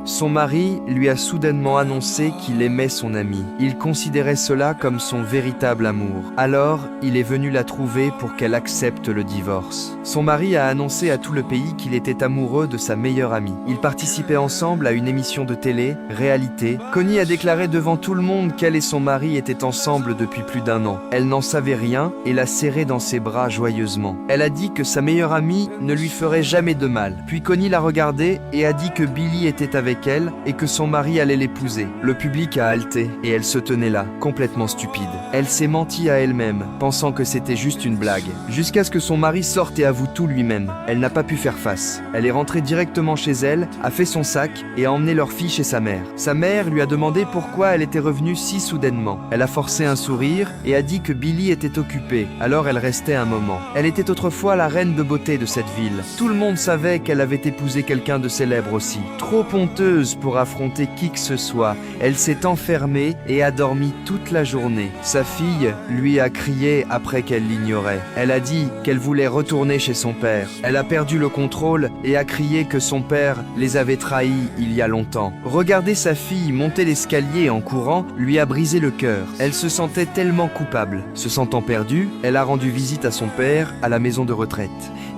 Son mari lui a soudainement annoncé qu'il aimait son amie. Il considérait cela comme son véritable amour. Alors, il est venu la trouver pour qu'elle accepte le divorce. Son mari a annoncé à tout le pays qu'il était amoureux de sa meilleure amie. Ils participaient ensemble à une émission de télé, Réalité. Connie a déclaré devant tout le monde qu'elle et son mari étaient ensemble depuis plus d'1 an. Elle n'en savait rien et l'a serré dans ses bras joyeusement. Elle a dit que sa meilleure amie ne lui ferait jamais de mal. Puis Connie l'a regardée et a dit que Billy était avec elle et que son mari allait l'épouser. Le public a halté et elle se tenait là, complètement stupide. Elle s'est menti à elle-même, pensant que c'était juste une blague. Jusqu'à ce que son mari sorte et avoue tout lui-même. Elle n'a pas pu faire face. Elle est rentrée directement chez elle, a fait son sac et a emmené leur fille chez sa mère. Sa mère lui a demandé pourquoi elle était revenue si soudainement. Elle a forcé un sourire et a dit que Billy était occupé, alors elle restait un moment. Elle était autrefois la reine de beauté de cette ville. Tout le monde savait qu'elle avait épousé quelqu'un de célèbre aussi. Trop honteuse pour affronter qui que ce soit, elle s'est enfermée et a dormi toute la journée. Sa fille lui a crié après qu'elle l'ignorait. Elle a dit qu'elle voulait retourner chez son père. Elle a perdu le contrôle et a crié que son père les avait trahis il y a longtemps. Regarder sa fille monter l'escalier en courant lui a brisé le cœur. Elle se sentait tellement coupable. Se sentant perdue, elle a rendu visite à son père à la maison de retraite.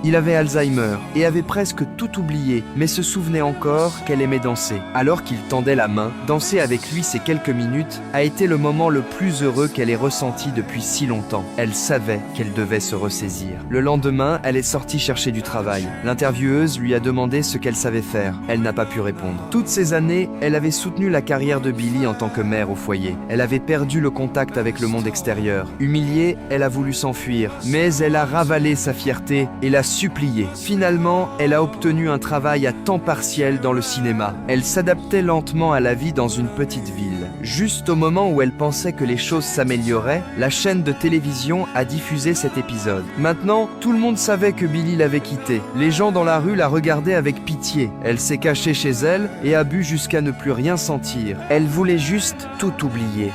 Il avait Alzheimer et avait presque tout oublié, mais se souvenait encore qu'elle aimait danser. Alors qu'il tendait la main, danser avec lui ces quelques minutes a été le moment le plus heureux qu'elle ait ressenti depuis si longtemps. Elle savait qu'elle devait se ressaisir. Le lendemain, elle est sortie chercher du travail. L'intervieweuse lui a demandé ce qu'elle savait faire. Elle n'a pas pu répondre. Toutes ces années, elle avait soutenu la carrière de Billy en tant que mère au foyer. Elle avait perdu le contact avec le monde extérieur. Humiliée, elle a voulu s'enfuir, mais elle a ravalé sa fierté et l'a supplié. Finalement, elle a obtenu un travail à temps partiel dans le cinéma. Elle s'adaptait lentement à la vie dans une petite ville. Juste au moment où elle pensait que les choses s'amélioraient, la chaîne de télévision a diffusé cet épisode. Maintenant, tout le monde savait que Billy l'avait quittée. Les gens dans la rue la regardaient avec pitié. Elle s'est cachée chez elle et a bu jusqu'à ne plus rien sentir. Elle voulait juste tout oublier.